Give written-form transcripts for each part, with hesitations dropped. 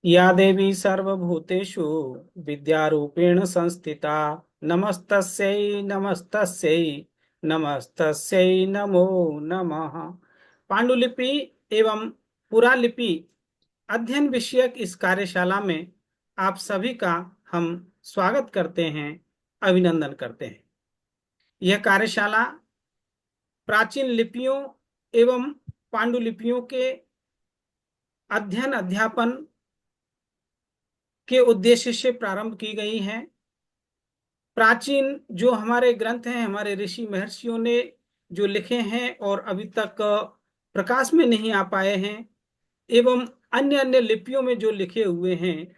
या देवी सर्वभूतेषु विद्यारूपेण संस्थिता नमस्तस्यै नमस्तस्यै नमस्तस्यै नमो नमः। पांडुलिपि एवं पुरालिपि अध्ययन विषयक इस कार्यशाला में आप सभी का हम स्वागत करते हैं, अभिनंदन करते हैं। यह कार्यशाला प्राचीन लिपियों एवं पांडुलिपियों के अध्ययन अध्यापन के उद्देश्य से प्रारंभ की गई है। प्राचीन जो हमारे ग्रंथ हैं, हमारे ऋषि महर्षियों ने जो लिखे हैं और अभी तक प्रकाश में नहीं आ पाए हैं, एवं अन्य अन्य लिपियों में जो लिखे हुए हैं,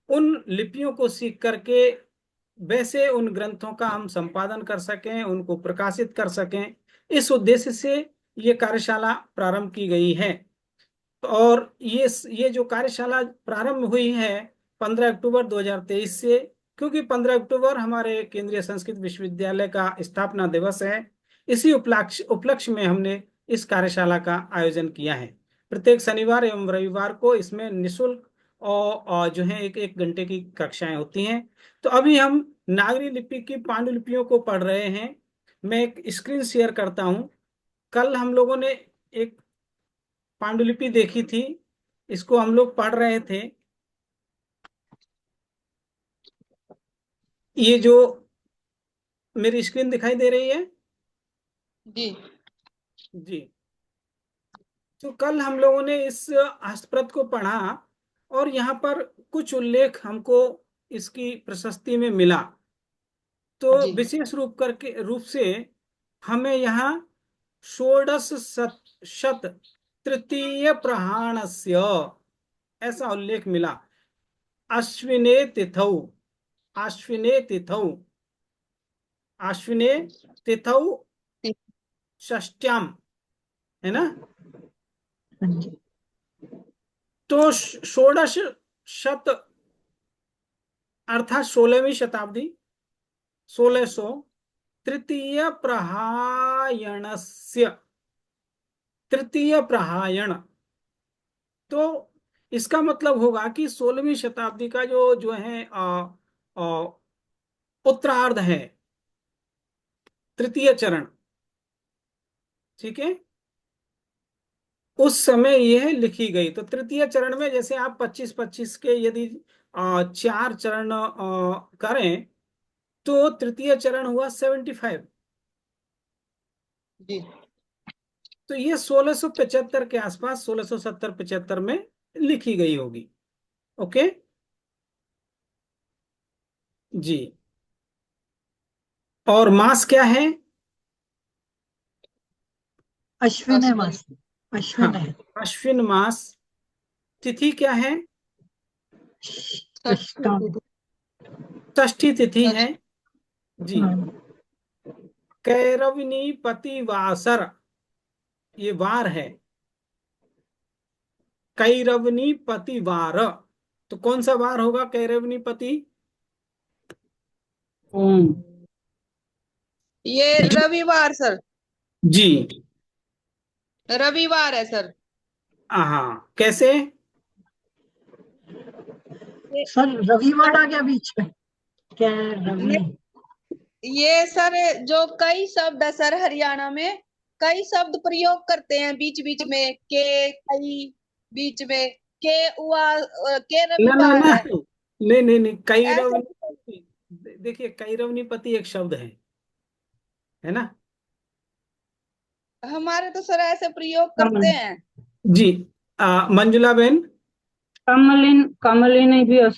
उन लिपियों को सीख करके वैसे उन ग्रंथों का हम संपादन कर सकें, उनको प्रकाशित कर सकें, इस उद्देश्य से ये कार्यशाला प्रारंभ की गई है। और ये जो कार्यशाला प्रारंभ हुई है 15 अक्टूबर 2023 से, क्योंकि 15 अक्टूबर हमारे केंद्रीय संस्कृत विश्वविद्यालय का स्थापना दिवस है। इसी उपलक्ष्य में हमने इस कार्यशाला का आयोजन किया है। प्रत्येक शनिवार एवं रविवार को इसमें निःशुल्क और जो है एक एक घंटे की कक्षाएं होती हैं। तो अभी हम नागरी लिपि की पांडुलिपियों को पढ़ रहे हैं। मैं एक स्क्रीन शेयर करता हूं। कल हम लोगों ने एक पांडुलिपि देखी थी, इसको हम लोग पढ़ रहे थे। ये जो मेरी स्क्रीन दिखाई दे रही है जी जी, तो कल हम लोगों ने इस हस्तप्रत को पढ़ा और यहाँ पर कुछ उल्लेख हमको इसकी प्रशस्ति में मिला। तो जी विशेष रूप से हमें यहाँ षोडश शत तृतीय प्रहाणस्य ऐसा उल्लेख मिला। अश्विने तिथौ, आश्विने तिथौ, आश्विने तिथौ षष्ट्याम, है ना। तो षोडश शत अर्थात 16वीं शताब्दी, 1600 तृतीय प्रहायणस्य, तृतीय प्रहायण, तो इसका मतलब होगा कि 16वीं शताब्दी का जो जो है उत्तरार्ध है, तृतीय चरण, ठीक है, उस समय यह लिखी गई। तो तृतीय चरण में जैसे आप 25-25 के यदि चार चरण करें, तो तृतीय चरण हुआ 75। जी तो ये 1675 के आसपास, 1670-75 में लिखी गई होगी। ओके जी। और मास क्या है? अश्विन है अश्विन मास, अश्विन हाँ, है। अश्विन मास। तिथि क्या है? षष्ठाम। षष्ठी तिथि है जी। हाँ, कैरवनी पतिवासर, ये वार है, कैरवनी पतिवार। तो कौन सा वार होगा कैरवनी पति? ये रविवार सर, जी रविवार है सर। हाँ, कैसे? ये सर रविवार आ गया बीच में, क्या है रवि? ये सर जो कई शब्द है सर, हरियाणा में कई शब्द प्रयोग करते हैं बीच बीच में, के कई बीच में, के हुआ के ना ना रविवार ना, है नहीं नहीं नहीं, ऐसे। कैरवनी पति, देखिए कैरवनी पति एक शब्द है ना। हमारे तो सर ऐसे प्रयोग कमल, करते हैं। जी मंजुला बेन। कमलिन, कमलिनी भी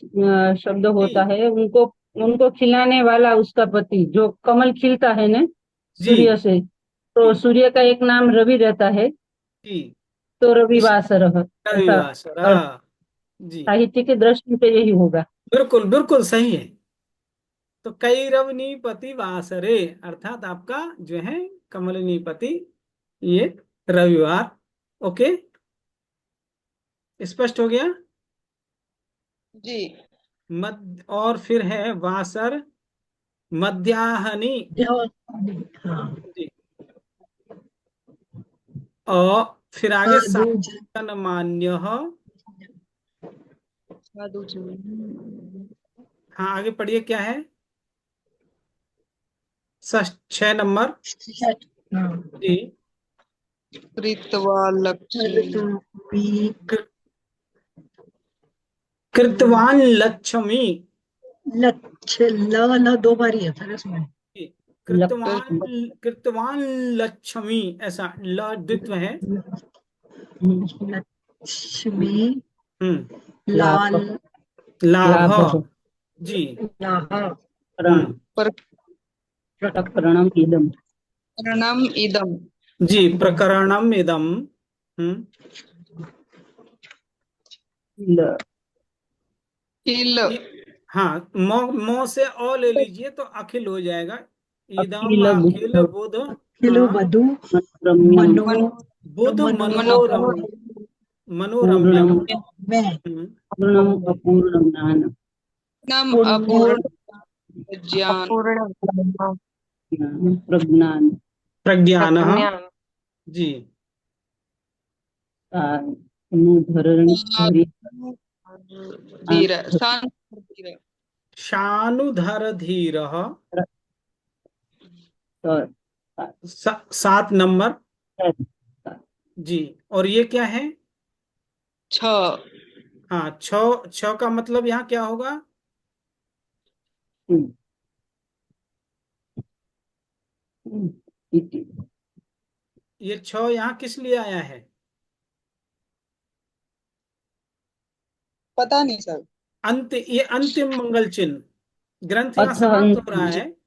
शब्द होता जी है। उनको उनको खिलाने वाला उसका पति, जो कमल खिलता है ना जी सूर्य से, तो जी सूर्य का एक नाम रवि रहता है। जी, तो इस रविवासर ऐसा रविवासरा अर्थ जी, साहित्य की दृष्टि से यही होगा। बिल्कुल बिल्कुल सही है। तो कैरवनी पति वासरे अर्थात आपका जो है कमलिनी पति, ये रविवार। ओके, स्पष्ट हो गया। जी मध्य और फिर है वासर मध्याहनी हाँ, जी, और फिर आगे दूज, साधन मान्य साधु जी। हाँ, आगे पढ़िए क्या है। 6 नंबर। षट। हाँ। जी। कृत्वा लक्ष्मी। भी कृ- कृतवान लक्ष्मी। लक्ष्य ल दो बार ही है फिर इसमें। जी, लक्ष्य। कृतवान। कृतवान लक्ष्मी, ऐसा ल द्वित्व है। लक्ष्मी हम्म। लाल लाभ। लाभ। लाभ। जी। लाह हम्म। प्रकरणम इदम। प्रकरणम इदम। जी, प्रकरणम इदम। हम्म। ल। किल। ये- हाँ, मो से ओ ले लीजिए तो अखिल हो जाएगा। इदम अखिल अखिल बुद्ध बुध। खिलु हाँ। बधु रम्यम। मनो मन बुध मनोरम। मनोरम। मनोरम्यम। पूर्णम। में पूर्णम अपूर्ण ज्ञान। नम पुण्य अपूर्ण ज्ञान। ज्ञान प्रज्ञान। प्रज्ञान। जी। अनुधरण धरी। धीर शांत धीर। शानुधर धीर। 7 नंबर। जी। और ये क्या है। छ। हाँ, छ। छ का मतलब यहाँ क्या होगा। ये छ यहाँ किस लिए आया है। पता नहीं सर। ये अंतिम मंगल चिन्ह। ग्रंथ यहाँ अथ समाप्त हो रहा अंत। है।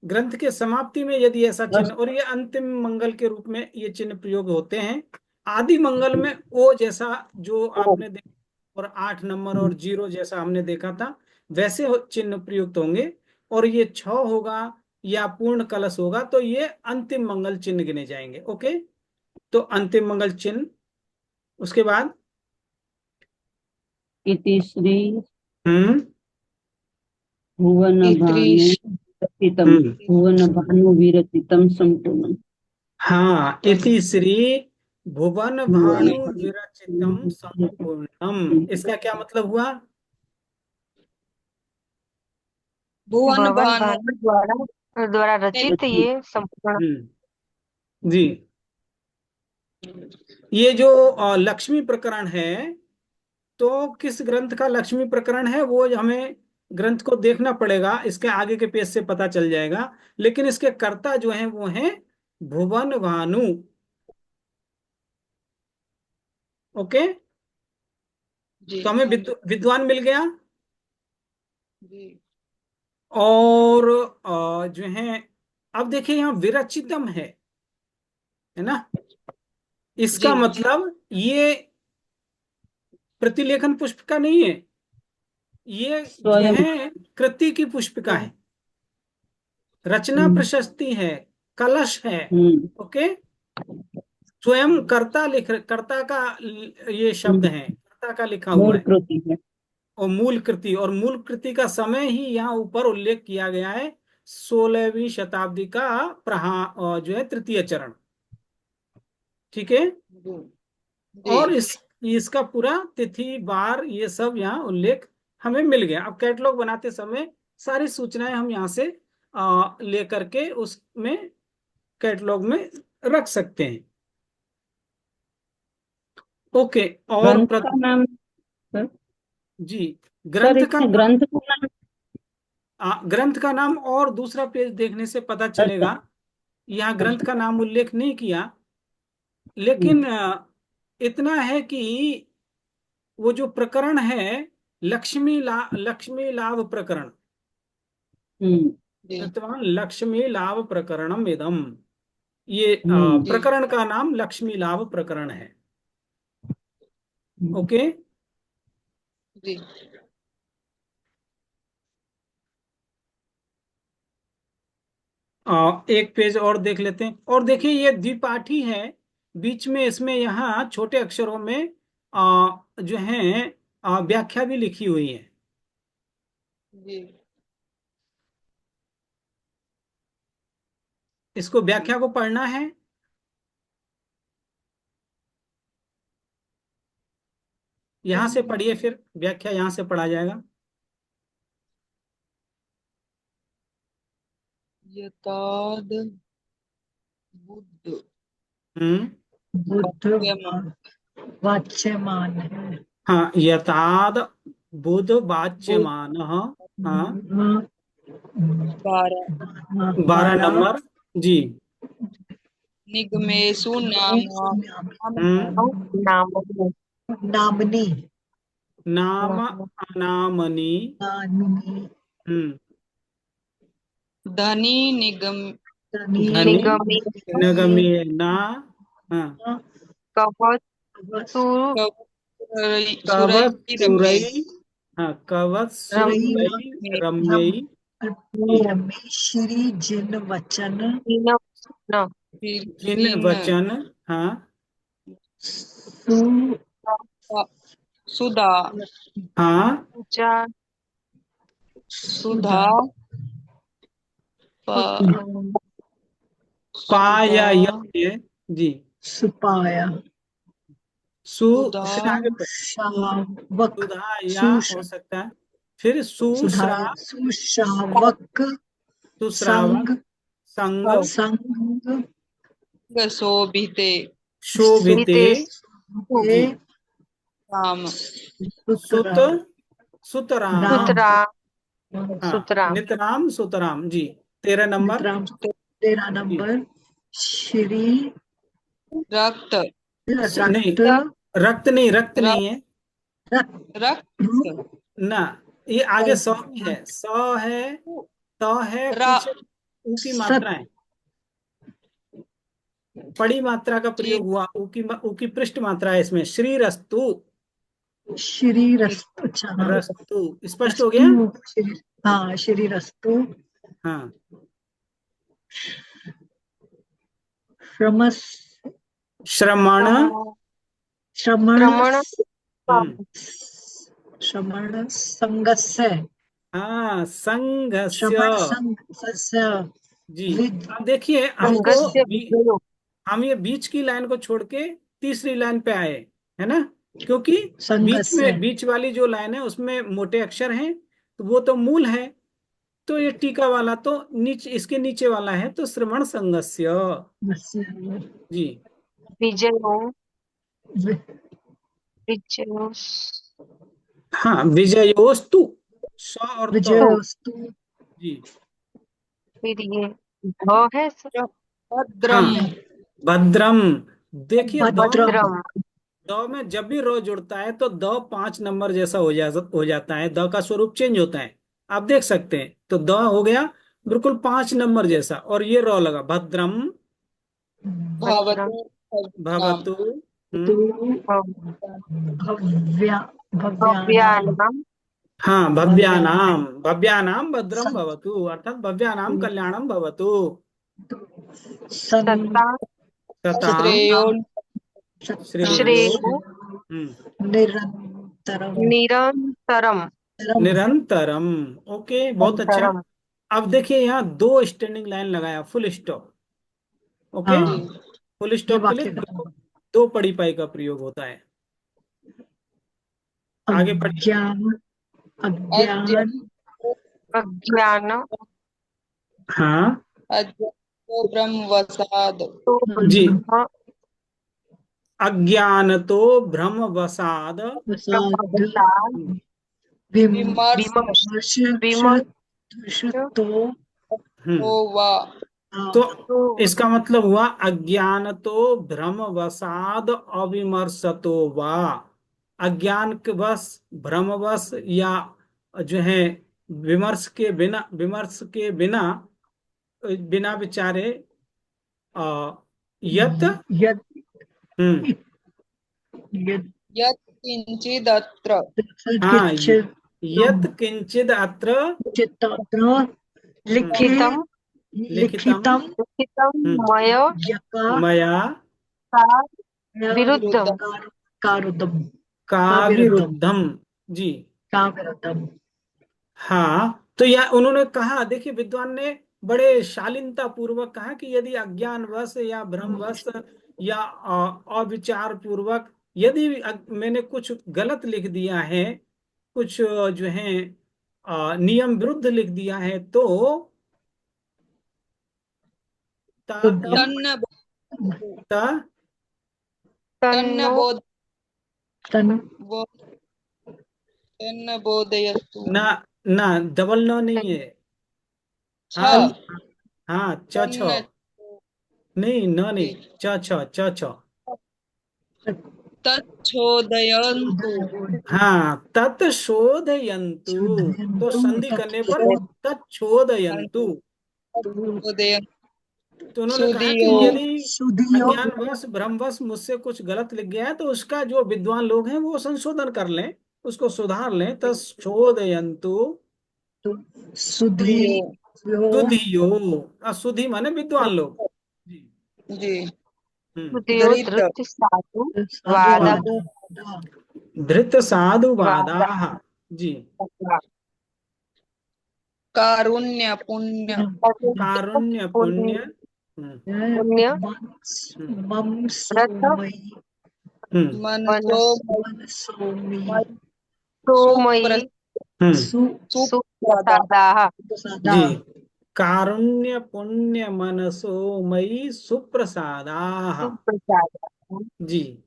ग्रंथ के समाप्ति में यदि ऐसा चिन्ह, और ये अंतिम मंगल के रूप में ये चिन्ह प्रयोग होते हैं। आदि मंगल में ओ जैसा जो आपने देखा, और 8 नंबर और 0 जैसा हमने देखा था, वैसे चिन्ह प्रयुक्त होंगे। और ये छ होगा या पूर्ण कलश होगा तो ये अंतिम मंगल चिन्ह गिने जाएंगे। ओके। तो अंतिम मंगल चिन्ह। उसके बाद इति श्री हम्म। भुवन भानु इत्रिश। विरचितम। हम्म। भुवन भानु विरचितम संपूर्ण। हाँ, इति श्री भुवन भुवन भानु विरचितम संपूर्णम। इसका क्या मतलब हुआ। भुवन भवन भानु भानु द्वारा द्वारा रचित ये संपूर्ण। जी। ये जो लक्ष्मी प्रकरण है, तो किस ग्रंथ का लक्ष्मी प्रकरण है वो हमें ग्रंथ को देखना पड़ेगा। इसके आगे के पेज से पता चल जाएगा। लेकिन इसके कर्ता जो हैं वो हैं भुवन भानु। ओके। जी तो हमें हाँ जी। विद्वान मिल गया। जी और जो है, अब देखिए यहाँ विरचितम है ना। जी इसका मतलब ये प्रतिलेखन पुष्पिका नहीं है। ये जो स्वयं। है कृति की पुष्पिका है। रचना प्रशस्ति है। कलश है। ओके। स्वयं कर्ता का ये शब्द है, कर्ता का लिखा हुआ मूल है। कृति है। और मूल कृति का समय ही यहाँ ऊपर उल्लेख किया गया है। 16वीं शताब्दी का जो है तृतीय चरण। ठीक है। जी जी। और इसका पूरा तिथि बार ये सब यहाँ उल्लेख हमें मिल गया। अब कैटलॉग बनाते समय सारी सूचनाएं हम यहाँ से लेकर के उसमें कैटलॉग में रख सकते हैं। ओके। और ग्रंथ का नाम सर। जी। सर ग्रंथ का इसमें नाम। ग्रंथ का नाम। ग्रंथ का नाम और दूसरा पेज देखने से पता अच्छा। चलेगा। यहाँ ग्रंथ का नाम उल्लेख नहीं किया। हम्म। लेकिन इतना है कि वो जो प्रकरण है, लक्ष्मी लाभ प्रकरण। हम्म। जी कृतवान लक्ष्मी लाभ प्रकरणम इदम। ये जी प्रकरण का नाम लक्ष्मी लाभ प्रकरण है। हम्म। ओके। जी। एक पेज और देख लेते हैं। और देखिए ये द्विपाठी है। बीच में इसमें यहाँ छोटे अक्षरों में जो है व्याख्या भी लिखी हुई है। जी इसको व्याख्या को पढ़ना है। यहाँ से पढ़िए, फिर व्याख्या यहाँ से पढ़ा जाएगा। यताद बुद्ध हम्म। बुद्ध वाक्यम वाच्यमान है। हाँ, यथाद बुध बुद्ध वाच्यमान। हाँ, 12 12 नंबर। जी। निगमेषु नाम हम्म। नामनी नामनी नाम अनामनी। नामिनी हम्म। धनी निगम धनी धनी निगमी नगम्य ना। हाँ। कवच कवच रम्य सुरई। हाँ, कवच रम्य सुरई रम्यई। जी। रमे श्री जिन वचन न जिन तीन वचन। हाँ। सु सुधा हाँ। पूजा सुधा प- सुधा पाया ये। जी। सुपाया सु सुधा फिर आगे पढ़। सुशावक सुधा या सुश हो सकता है। फिर सुधार सुश्रा सुशावक सुश्रावक संग संग संग शोभिते शोभिते। हितेश जी। राम सुत सुतराम सुतराम। राम सुतरा हाँ, सुतरा नितराम सुतराम। जी। 13 नंबर। नितराम 13 जी। नंबर श्री रक्त नहीं, रक्त रक्त नहीं, रक्त रक्त नहीं है रक्त ना। ये आगे सौ में है, सौ है, तो है, रा पीछे ऊ की सत मात्रा है। पड़ी मात्रा का ची- प्रयोग हुआ, ऊ की पृष्ठ मात्रा है इसमें। श्री रस्तु। श्री रस्तु अच्छा हाँ रस्तु स्पष्ट हो गया। रस्तु हाँ श्री रस्तु हाँ। श्रमस श्रमण। श्रमण श्रमण हम्म। श्रमण संगस्य हाँ, संघस्य। श्रमण संगस्य जी। विद अब देखिए, संगस्य विजयो हम ये बीच की लाइन को छोड़ के तीसरी लाइन पे आए, है ना, क्योंकि संगस्य बीच वाली जो लाइन है उसमें मोटे अक्षर हैं, तो वो तो मूल है। तो ये टीका वाला तो नीचे, इसके नीचे वाला है, तो श्रवण संगस्य। जी। विजयो विजयो हाँ, विजयोस्तु। स और तो। विजयोस्तु जी। फिर ये भ है हाँ, भद्रम भद्रम। देखिए, भद्रम भद्रम दो में जब भी रो जुड़ता है तो द 5 नंबर जैसा हो जाता है, द का स्वरूप चेंज होता है। आप देख सकते हैं, तो द हो गया बिल्कुल 5 नंबर जैसा, और ये रो लगा, भद्रम भद्रम भवतु भद्रम भवतु। तु भव- भव्या भव्यानाम भव्यानाम हाँ, भव्यानाम भव्यानाम भद्रम भवतु, अर्थात भव्यानाम कल्याणम भवतु। सन सत्ता सताम श्रेयो श्रेयो। श्रेयो निरंतरम निरंतरम निरंतरम। ओके, बहुत अच्छा। निरंतरम अब देखिए, यहाँ 2 स्टैंडिंग लाइन लगाया, फुल स्टॉप। ओके। हाँ जी फुल ये स्टॉप के लिए वाक्य दो पड़ी पाई का प्रयोग होता है। आगे पढ़िए। अज्ञान अद्य अज्ञान अज्ञान हाँ। अद्य ब्रह्मवसाद तो जी। ब्रह्म अज्ञानतो भ्रमवसाद। प्रसाद प्रसाद विमर्श विमर्श विमर्श विमर्श तो हम्म। होवा तो तो इसका मतलब हुआ, अज्ञानतो भ्रमवसाद अविमर्शतो वा। अज्ञान के बस, भ्रमवश, या जो है विमर्श के बिना, बिना विचारे, यत। यद हम्म। यद यत् किंचिदत्र हाँ, किंचित यत किंचिद अत्र। चित्तत्र लिखे लिखितम लिखितम। लिखितम लिखितम हम्म। मया यका मया विरुद्धम विरुद्धम कारुदम काविरुद्धम काविरुद्धम। जी। काविरुद्धम हाँ, तो यह उन्होंने कहा, देखिए, विद्वान ने बड़े शालीनता पूर्वक कहा कि यदि अज्ञानवश या भ्रमवश या अविचार पूर्वक यदि मैंने कुछ गलत लिख दिया है, कुछ जो है नियम विरुद्ध लिख दिया है, तो ता शुद्धम तन्न ता तन्न तन्नो बोध तन बो- तन्न बोधयतु ना, ना डबल न नहीं है। छ हाँ, हाँ च छ, तन्न नहीं न नहीं, च छ च छ। तच्छोदयन्तु हाँ, तत्शोधयन्तु, तो शुद्धयन्तु संधि करने पर तत्शोधयन्तु। तच्छोदयन्तु तो उन्होंने कहा कि सुधियो यदि सुधियो अज्ञानवश भ्रमवश मुझसे कुछ गलत लिख गया है, तो उसका जो विद्वान लोग हैं वो संशोधन कर लें, उसको सुधार लें। तत्शोधयन्तु सुधि सुधियो यो सुधियो। सुधि माने विद्वान लोग। जी। जी सुधियो धृत धृत साधु वादा साधुवाद धृत वादा साधुवादाः। जी। कारुण्य पुण्य कारुण्य पुण्य। हम्म, पुण्य मम व्रत सोमयि हम्म, मनसो मनसोमि सोमयि सुप्रसादा हम्म। सुप्रसादाः सुप्रसादा जी। कारुण्य पुण्य मनसो मयि सुप्रसादाः। सुप्रसादाः जी।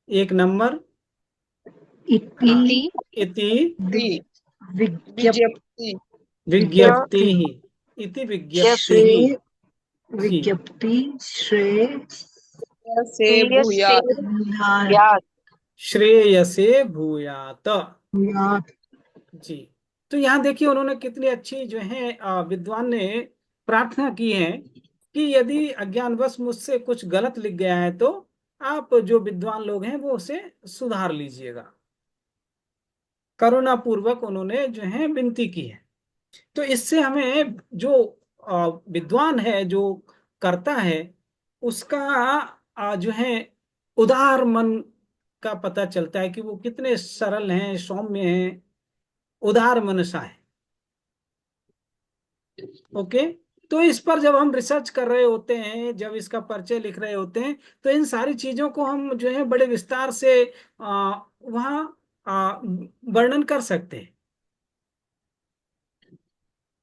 एक नंबर। इति हाँ, इति इति विज्ञप्ति विज्ञप्ति विज्ञप्ति ही, इति विज्ञप्ति श्रे ही। जी। विज्ञप्ति श्रे से श्रेयसे भूयात् यात् श्रेयसे भूयात। भूयात् जी। तो यहाँ देखिए उन्होंने कितनी अच्छी जो है विद्वान ने प्रार्थना की है कि यदि अज्ञानवश मुझसे कुछ गलत लिख गया है, तो आप जो विद्वान लोग हैं वो उसे सुधार लीजिएगा। करुणा पूर्वक उन्होंने जो है विनती की है। तो इससे हमें जो विद्वान है, जो करता है, उसका जो है उदार मन का पता चलता है कि वो कितने सरल हैं, सौम्य हैं, उदार मनसा है। ओके। तो इस पर जब हम रिसर्च कर रहे होते हैं, जब इसका परिचय लिख रहे होते हैं, तो इन सारी चीजों को हम जो है बड़े विस्तार से वहाँ वर्णन कर सकते हैं।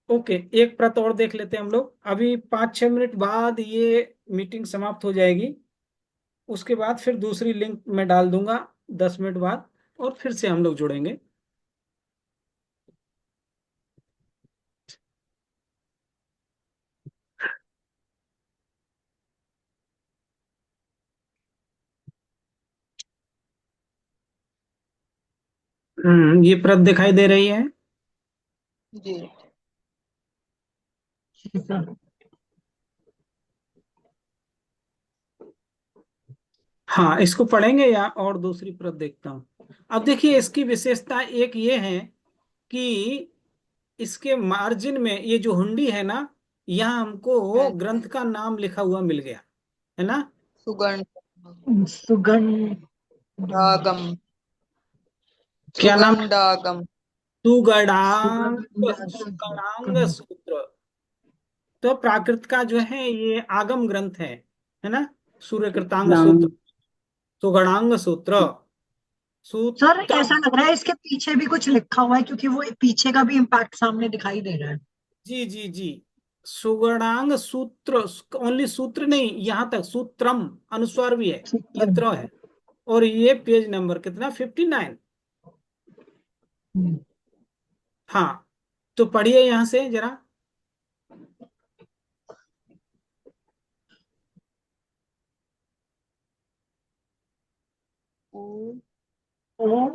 ओके, एक प्रत और देख लेते हैं हम लोग। अभी 5-6 मिनट बाद ये मीटिंग समाप्त हो जाएगी। उसके बाद फिर दूसरी लिंक मैं डाल दूंगा 10 मिनट बाद, और फिर से हम लोग जुड़ेंगे। ये प्रत दिखाई दे रही है। जी हाँ, इसको पढ़ेंगे या और दूसरी प्रत देखता हूँ। अब देखिए इसकी विशेषता एक ये है कि इसके मार्जिन में ये जो हुंडी है ना, यहाँ हमको ग्रंथ का नाम लिखा हुआ मिल गया है ना। सुगंधागम क्या नाम? सुगंधागम सुगड़ांग। सुगड़ांग सुगंधागम सूत्र। तो प्राकृत का जो है ये आगम ग्रंथ है ना। सूर्य कृतांग सूत्र, सुगड़ांग सूत्र, सर सूत्र। ऐसा लग रहा है इसके पीछे भी कुछ लिखा हुआ है क्योंकि वो पीछे का भी इम्पैक्ट सामने दिखाई दे रहा है। जी जी जी। सुगड़ांग सूत्र, ओनली सूत्र नहीं, यहां तक सूत्रम अनुस्वार भी है, ये सूत्रम। त्र है। और ये पेज नंबर कितना? 59। हम्म। हाँ, तो पढ़िए यहां से जरा। उ ओ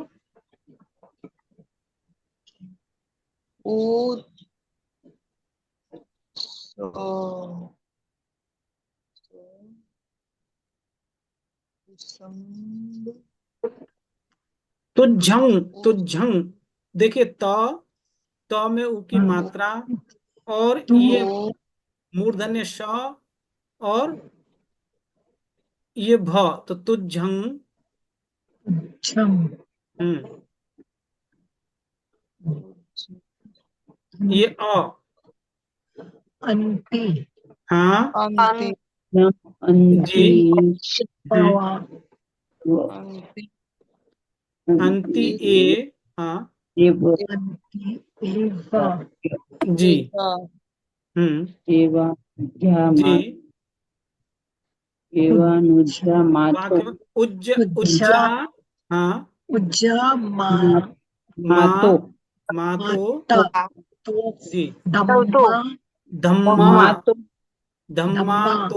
उ सो संग तुझंग, तुझंग। देखिए त में उ की मात्रा, और तू ये मूर्धन्य श, और ये भ, तो तुझंग। छम हम्म। ये अ। अंति हाँ अंति जी। हम्म। पवा अंति अंति ए, हाँ एव अंति एव जी, एव जी, एवानुज्जामातो वाक्य में उज्ज, उज्जा उज्जा, हाँ, उज्जा मातो मातो, माता तो जी, धम्मा धम्मा, मातो धम्मा धम्मा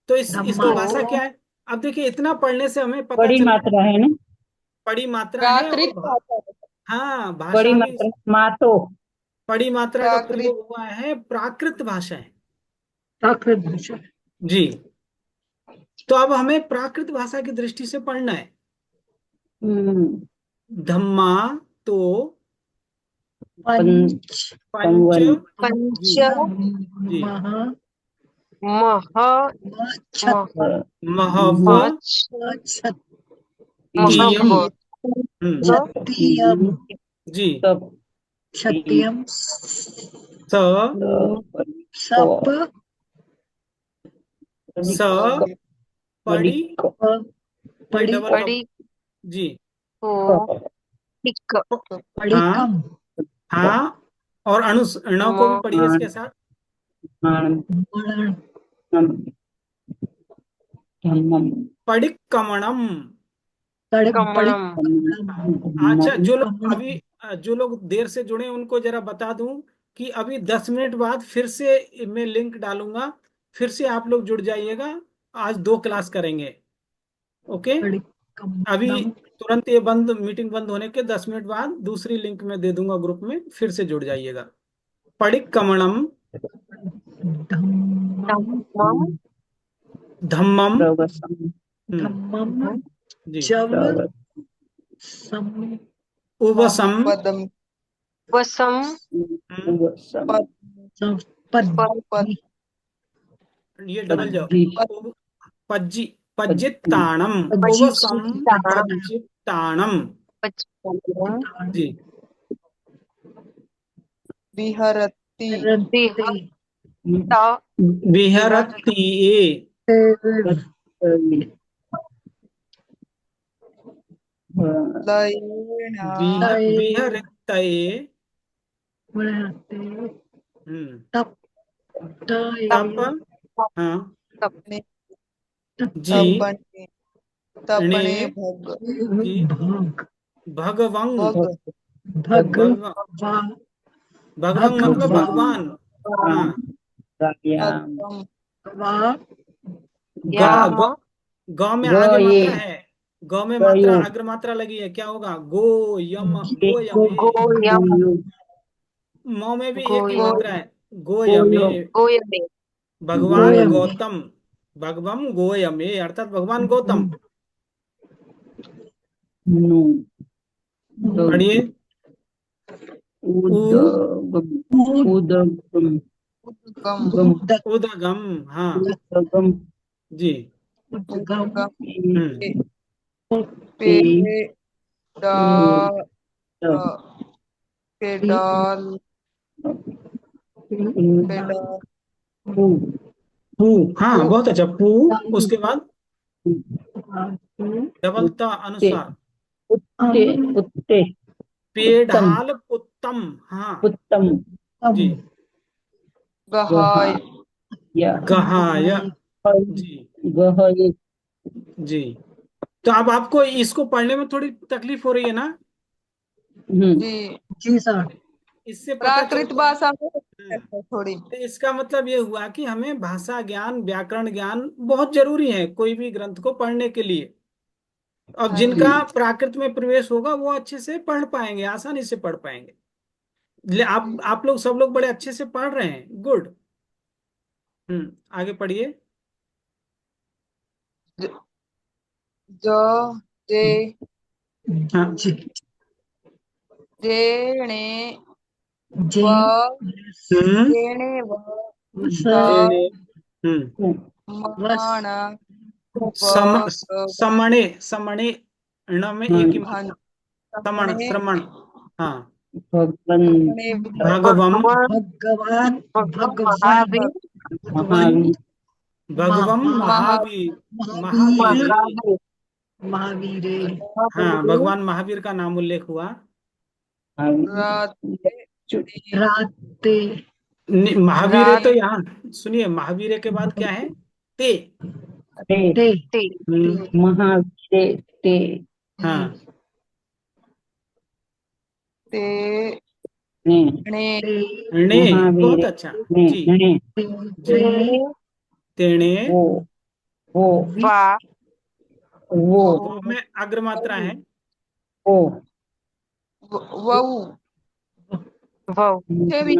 तो इसकी धम्मा भाषा क्या है? अब देखिए, इतना पढ़ने से हमें पता बड़ी चल, मात्रा है ना, बड़ी मात्रा है और प्राकृत भाषा है। हाँ, बड़ी भाषा भी मात्रा मातो बड़ी मात्रा का प्राकृत प्रयोग हुआ है, प्राकृत भाषा है प्राकृत भाषा जी। तो अब हमें प्राकृत भाषा की दृष्टि से पढ़ना है। हम्म, धम्मा तो पं- पंच पंच, पंवन पंच जी, जी, महा मह छत महव, मछ छत तीयम, महव क्षत्रियम जी, तप क्षत्रियम स, सप स, पड़ी, ये बड़ी डबल का, बड़ी जी, को टिक हाँ, पड़िकम हाँ, और ण को भी पढ़िए इसके साथ, मरण धम्मम पडिक्कमणम। कमणम अच्छा, जो लोग अभी जो लोग देर से जुड़े हैं, उनको जरा बता दूं कि अभी 10 मिनट बाद फिर से मैं लिंक डालूंगा, फिर से आप लोग जुड़ जाइएगा। आज 2 क्लास करेंगे, ओके। अभी तुरंत ये मीटिंग बंद होने के 10 मिनट बाद दूसरी लिंक में दे दूंगा ग्रुप में, फिर से जुड़ जाइएगा। पडिक्कमणम, धम्मम धम्मम, प्रवसम धम्मम जी, जव सम उवसम, पदम वसम प्रवसम पद पद ये डबल जाओ, पज्जि, पज्जित्ताणम, उवसम पज्जित्ताणम पज्जित्ताणम, पचपनम जी, विहरति विहत विहरत्ति, लयेण विहरत्तये, तप तप, हाँ, तपने जी, तपने तपने णे, भग जी, भग भगवंग, भग भगवंग, भगवंग मतलब भगवान, हाँ, भगवम ग, याम ग, ग में आगे ये मात्रा है, ग में मात्रा अग्र मात्रा लगी है, क्या होगा? गो यम, गो यमे। गोयम म में भी एक ही गोयम मात्रा है, गो यमे। गोयमे भगवान गौतम, भगवम गोयमे अर्थात भगवान गौतम। पढ़िए, उदगम उदगम, हाँ, जी, उद्गम हम्म, पेडा पेडाल पेडा पू, हाँ, बहुत अच्छा, पू। उसके बाद डबल ता अनुसार, उत्ते पेढ़ाल उत्तम, हाँ, उत्तम जी, गहाय गहाय, जी, गहय जी। तो अब आपको इसको पढ़ने में थोड़ी तकलीफ हो रही है ना? जी जी सर इससे पता प्राकृत चलता भाषा में है, थोड़ी तो इसका मतलब ये हुआ कि हमें भाषा ज्ञान, व्याकरण ज्ञान बहुत जरूरी है कोई भी ग्रंथ को पढ़ने के लिए। अब हाँ जिनका जी प्राकृत में प्रवेश होगा वो अच्छे से पढ़ पाएंगे, आसानी से पढ़ पाएंगे। आप लोग सब लोग बड़े अच्छे से पढ़ रहे हैं, गुड। आगे पढ़िए। जो जे हाँ, जी जेणे जे व हम्म, जेणे व स हम्म, मान सम, समणे, समणे, ण में एक ही हाँ श्रमण, अपने श्रमण, हाँ, भगवन अपने भगवम, भगवान भगवान महावीर भगवान महावीर भगवम महा महावीर, महावीर महावीर, महावीर महावीरे हाँ, भगवान महावीर का नाम उल्लेख हुआ। राते महावीर है तो रात यहाँ सुनिए, महावीर के बाद क्या है? ते। ते ते ते महावीरे ते हाँ, ते ने ने ते ने। बहुत महावीरे अच्छा ने जी ने जी। तेणे वो वा वो वो में अग्रमात्रा है। वो वहु वौ थे भी